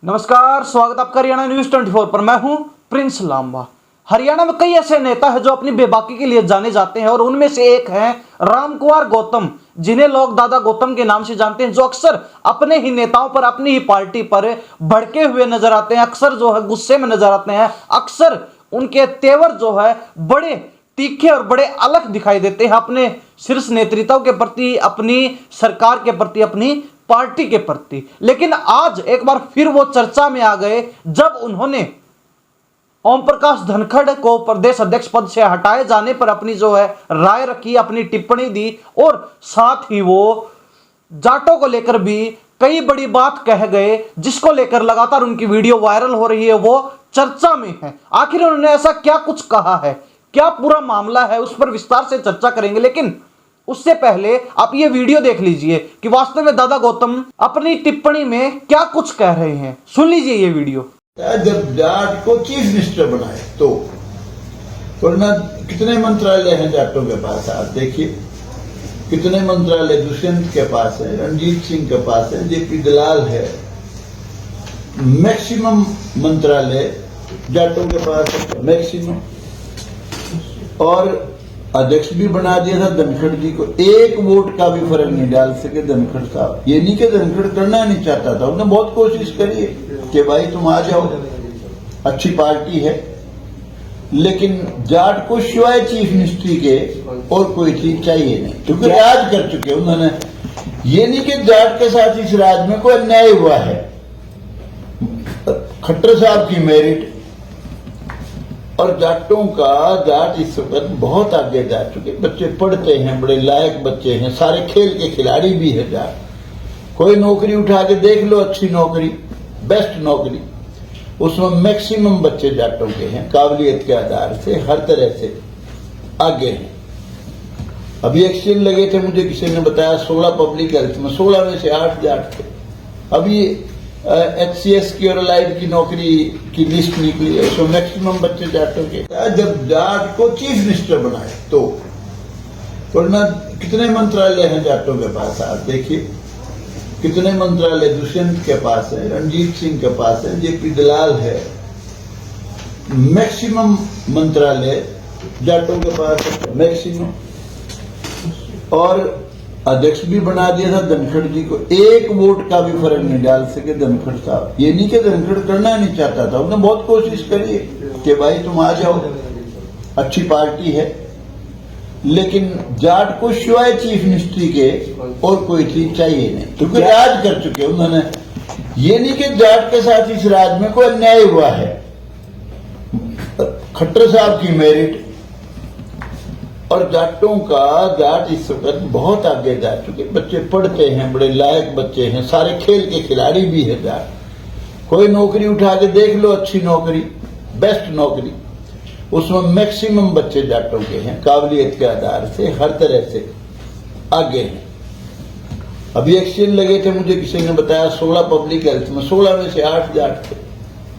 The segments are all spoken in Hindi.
नमस्कार, स्वागत आपका हरियाणा न्यूज 24 पर। मैं हूं प्रिंस लांबा। हरियाणा में कई ऐसे नेता हैं जो अपनी बेबाकी के लिए जाने जाते हैं और उनमें से एक हैं रामकुमार गौतम, जिन्हें लोग दादा गौतम के नाम से जानते हैं, जो अक्सर अपने ही नेताओं पर, अपनी ही पार्टी पर भड़के हुए नजर आते हैं, अक्सर जो है गुस्से में नजर आते हैं, अक्सर उनके तेवर जो है बड़े तीखे और बड़े अलग दिखाई देते हैं अपने शीर्ष नेतृत्व के प्रति, अपनी सरकार के प्रति, अपनी पार्टी के प्रति। लेकिन आज एक बार फिर वो चर्चा में आ गए जब उन्होंने ओम प्रकाश धनखड़ को प्रदेश अध्यक्ष पद से हटाए जाने पर अपनी जो है राय रखी, अपनी टिप्पणी दी और साथ ही वो जाटों को लेकर भी कई बड़ी बात कह गए, जिसको लेकर लगातार उनकी वीडियो वायरल हो रही है, वो चर्चा में है। आखिर उन्होंने ऐसा क्या कुछ कहा है, क्या पूरा मामला है, उस पर विस्तार से चर्चा करेंगे। लेकिन उससे पहले आप ये वीडियो देख लीजिए कि वास्तव में दादा गौतम अपनी टिप्पणी में क्या कुछ कह रहे हैं। सुन लीजिए ये वीडियो। जब जाट को चीफ मिनिस्टर बनाए तो वरना कितने मंत्रालय हैं जाटों के पास, आप देखिए कितने मंत्रालय दुष्यंत के पास है, रणजीत सिंह के पास है, जेपी दलाल है, मैक्सिमम मंत्रालय जाटों के पास है, मैक्सिमम। और अध्यक्ष भी बना दिया था धनखड़ जी को, एक वोट का भी फर्क नहीं डाल सके धनखड़ साहब। ये नहीं कि धनखड़ करना नहीं चाहता था, उन्होंने बहुत कोशिश करी है कि भाई तुम आ जाओ, अच्छी पार्टी है, लेकिन जाट को सिवाय चीफ मिनिस्ट्री के और कोई चीज चाहिए नहीं, क्योंकि राज कर चुके उन्होंने। ये नहीं कि जाट के साथ इस राज्य में कोई अन्याय हुआ है। खट्टर साहब की मेरिट और जाटों का, जाट इस वक्त बहुत आगे जा चुके, बच्चे पढ़ते हैं, बड़े लायक बच्चे हैं, सारे खेल के खिलाड़ी भी है जाट। कोई नौकरी उठा के देख लो, अच्छी नौकरी, बेस्ट नौकरी, उसमें मैक्सिमम बच्चे जाटों के हैं, काबिलियत के आधार से हर तरह से आगे हैं। अभी एक्सचेंज लगे थे, मुझे किसी ने बताया 16 पब्लिक हेल्थ में, 16 में से 8 जाट थे। अभी HCS की और अलाइड की नौकरी की लिस्ट निकली है, उसमें मैक्सिमम बच्चे जाटों के। जब जाट को चीफ मिनिस्टर बनाए तो वरना कितने मंत्रालय हैं जाटों के पास, आप देखिए कितने मंत्रालय दुष्यंत के पास है, रणजीत सिंह के पास है, जेपी दलाल है, मैक्सिमम मंत्रालय जाटों के पास है, मैक्सिमम। और अध्यक्ष भी बना दिया था धनखड़ जी को, एक वोट का भी फर्क नहीं डाल सके धनखड़ साहब। ये नहीं कि धनखड़ करना नहीं चाहता था, उन्होंने बहुत कोशिश करी है कि भाई तुम आ जाओ, अच्छी पार्टी है, लेकिन जाट को सिवाय चीफ मिनिस्ट्री के और कोई चीज चाहिए नहीं, क्योंकि राज कर चुके उन्होंने। ये नहीं कि जाट के साथ इस राज्य में कोई अन्याय हुआ है। खट्टर साहब की मेरिट और जाटों का, जाट इस वक्त बहुत आगे जा चुके, बच्चे पढ़ते हैं, बड़े लायक बच्चे हैं, सारे खेल के खिलाड़ी भी है जाट। कोई नौकरी उठा के देख लो, अच्छी नौकरी, बेस्ट नौकरी, उसमें मैक्सिमम बच्चे जाटों के हैं, काबिलियत के आधार से हर तरह से आगे हैं। अभी एक्सचेंज लगे थे, मुझे किसी ने बताया 16 पब्लिक हेल्थ में, 16 में से 8 जाट थे।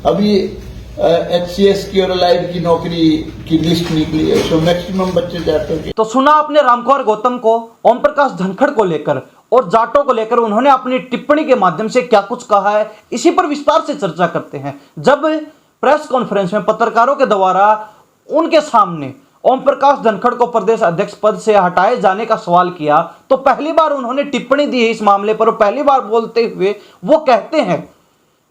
अभी HCS की और अलाइड की नौकरी की लिस्ट निकली है, उसमें मैक्सिमम बच्चे जाटों के। तो सुना आपने रामकुमार गौतम को ओम प्रकाश धनखड़ को लेकर और जाटों को लेकर उन्होंने अपनी टिप्पणी के माध्यम से क्या कुछ कहा है, इसी पर विस्तार से चर्चा करते हैं। जब प्रेस कॉन्फ्रेंस में पत्रकारों के द्वारा उनके सामने ओम प्रकाश धनखड़ को प्रदेश अध्यक्ष पद से हटाए जाने का सवाल किया, तो पहली बार उन्होंने टिप्पणी दी है इस मामले पर। पहली बार बोलते हुए वो कहते हैं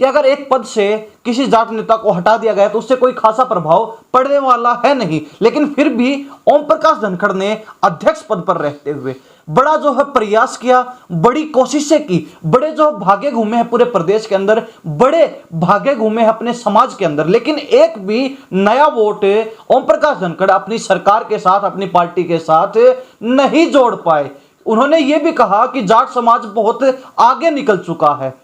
कि अगर एक पद से किसी जाट नेता को हटा दिया गया तो उससे कोई खासा प्रभाव पड़ने वाला है नहीं, लेकिन फिर भी ओम प्रकाश धनखड़ ने अध्यक्ष पद पर रहते हुए बड़ा जो है प्रयास किया, बड़ी कोशिशें की, बड़े जो भागे घूमे हैं पूरे प्रदेश के अंदर, बड़े भागे घूमे हैं अपने समाज के अंदर, लेकिन एक भी नया वोट ओम प्रकाश धनखड़ अपनी सरकार के साथ, अपनी पार्टी के साथ नहीं जोड़ पाए। उन्होंने ये भी कहा कि जाट समाज बहुत आगे निकल चुका है,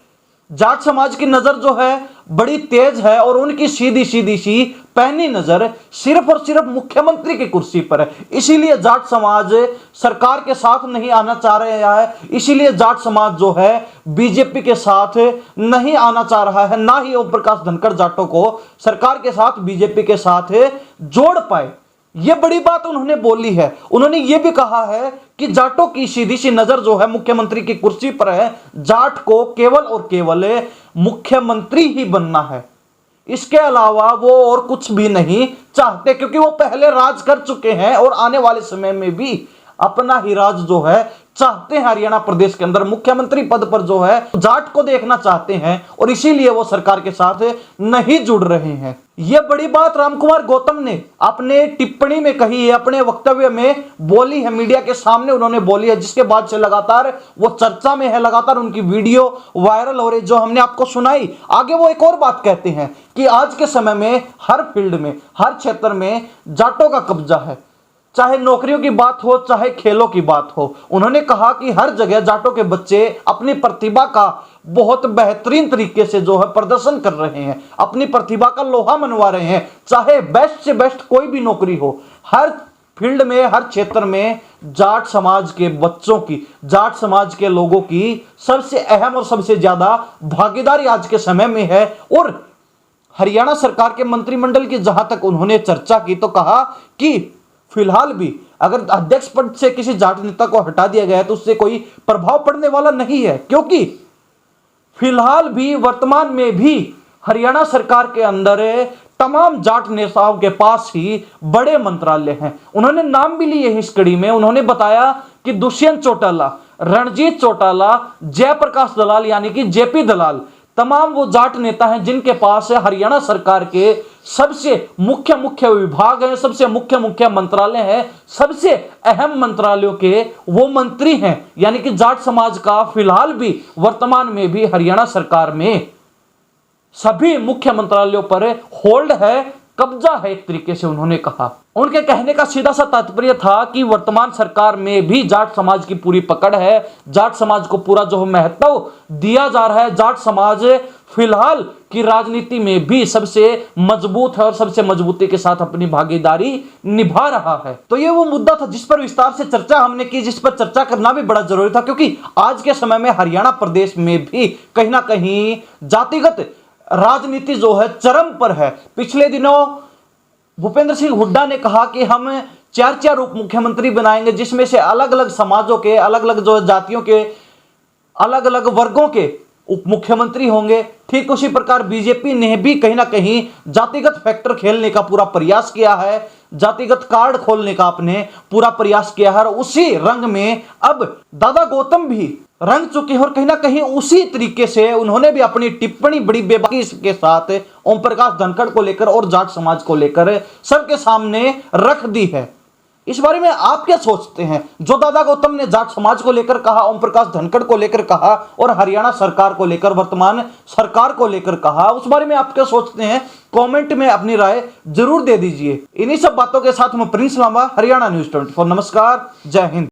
जाट समाज की नजर जो है बड़ी तेज है और उनकी सीधी सीधी सी पैनी नजर सिर्फ और सिर्फ मुख्यमंत्री की कुर्सी पर है। इसीलिए जाट समाज सरकार के साथ नहीं आना चाह रहा है, इसीलिए जाट समाज जो है बीजेपी के साथ नहीं आना चाह रहा है, ना ही ओम प्रकाश धनखड़ जाटों को सरकार के साथ, बीजेपी के साथ जोड़ पाए। ये बड़ी बात उन्होंने बोली है। उन्होंने ये भी कहा है कि जाटों की सीधी सी नजर जो है मुख्यमंत्री की कुर्सी पर है, जाट को केवल और केवल मुख्यमंत्री ही बनना है, इसके अलावा वो और कुछ भी नहीं चाहते, क्योंकि वो पहले राज कर चुके हैं और आने वाले समय में भी अपना ही राज जो है चाहते हैं। हरियाणा प्रदेश के अंदर मुख्यमंत्री पद पर जो है जाट को देखना चाहते हैं और इसीलिए वो सरकार के साथ नहीं जुड़ रहे हैं। यह बड़ी बात रामकुमार गौतम ने अपने टिप्पणी में कही है, अपने वक्तव्य में बोली है, मीडिया के सामने उन्होंने बोली है, जिसके बाद से लगातार वो चर्चा में है, लगातार उनकी वीडियो वायरल हो रही जो हमने आपको सुनाई। आगे वो एक और बात कहते हैं कि आज के समय में हर फील्ड में, हर क्षेत्र में जाटों का कब्जा है, चाहे नौकरियों की बात हो, चाहे खेलों की बात हो। उन्होंने कहा कि हर जगह जाटों के बच्चे अपनी प्रतिभा का बहुत बेहतरीन तरीके से जो है प्रदर्शन कर रहे हैं, अपनी प्रतिभा का लोहा मनवा रहे हैं। चाहे बेस्ट से बेस्ट कोई भी नौकरी हो, हर फील्ड में, हर क्षेत्र में जाट समाज के बच्चों की, जाट समाज के लोगों की सबसे अहम और सबसे ज्यादा भागीदारी आज के समय में है। और हरियाणा सरकार के मंत्रिमंडल की जहां तक उन्होंने चर्चा की तो कहा कि फिलहाल भी अगर अध्यक्ष पद से किसी जाट नेता को हटा दिया गया है तो उससे कोई प्रभाव पड़ने वाला नहीं है, क्योंकि फिलहाल भी वर्तमान में भी हरियाणा सरकार के अंदर तमाम जाट नेताओं के पास ही बड़े मंत्रालय हैं। उन्होंने नाम भी लिए इस कड़ी में। उन्होंने बताया कि दुष्यंत चौटाला, रणजीत चौटाला, जयप्रकाश दलाल यानी कि जेपी दलाल, तमाम वो जाट नेता हैं जिनके पास हरियाणा सरकार के सबसे मुख्य विभाग हैं, सबसे मुख्य मंत्रालय हैं, सबसे अहम मंत्रालयों के वो मंत्री हैं। यानी कि जाट समाज का फिलहाल भी वर्तमान में भी हरियाणा सरकार में सभी मुख्य मंत्रालयों पर होल्ड है, कब्जा है, एक तरीके से उन्होंने कहा। उनके कहने का सीधा सा तात्पर्य था कि वर्तमान सरकार में भी जाट समाज की पूरी पकड़ है, जाट समाज को पूरा जो महत्व दिया जा रहा है, जाट समाज फिलहाल की राजनीति में भी सबसे मजबूत है और सबसे मजबूती के साथ अपनी भागीदारी निभा रहा है। तो ये वो मुद्दा था जिस पर विस्तार से चर्चा हमने की, जिस पर चर्चा करना भी बड़ा जरूरी था, क्योंकि आज के समय में हरियाणा प्रदेश में भी कहीं ना कहीं जातिगत राजनीति जो है चरम पर है। पिछले दिनों भूपेंद्र सिंह हुड्डा ने कहा कि हम 4 उप मुख्यमंत्री बनाएंगे, जिसमें से अलग अलग समाजों के, अलग अलग जो जातियों के, अलग अलग वर्गों के उप मुख्यमंत्री होंगे। ठीक उसी प्रकार बीजेपी ने भी कहीं ना कहीं जातिगत फैक्टर खेलने का पूरा प्रयास किया है, जातिगत कार्ड खोलने का अपने पूरा प्रयास किया है। और उसी रंग में अब दादा गौतम भी रंग चुके हैं और कहीं ना कहीं उसी तरीके से उन्होंने भी अपनी टिप्पणी बड़ी बेबाकी के साथ ओम प्रकाश धनखड़ को लेकर और जाट समाज को लेकर सबके सामने रख दी है। इस बारे में आप क्या सोचते हैं? जो दादा गौतम ने जाट समाज को लेकर कहा, ओम प्रकाश धनखड़ को लेकर कहा और हरियाणा सरकार को लेकर, वर्तमान सरकार को लेकर कहा, उस बारे में आप क्या सोचते हैं? कमेंट में अपनी राय जरूर दे दीजिए। इन्हीं सब बातों के साथ मैं प्रिंस लांबा, हरियाणा न्यूज़ 24। नमस्कार, जय हिंद।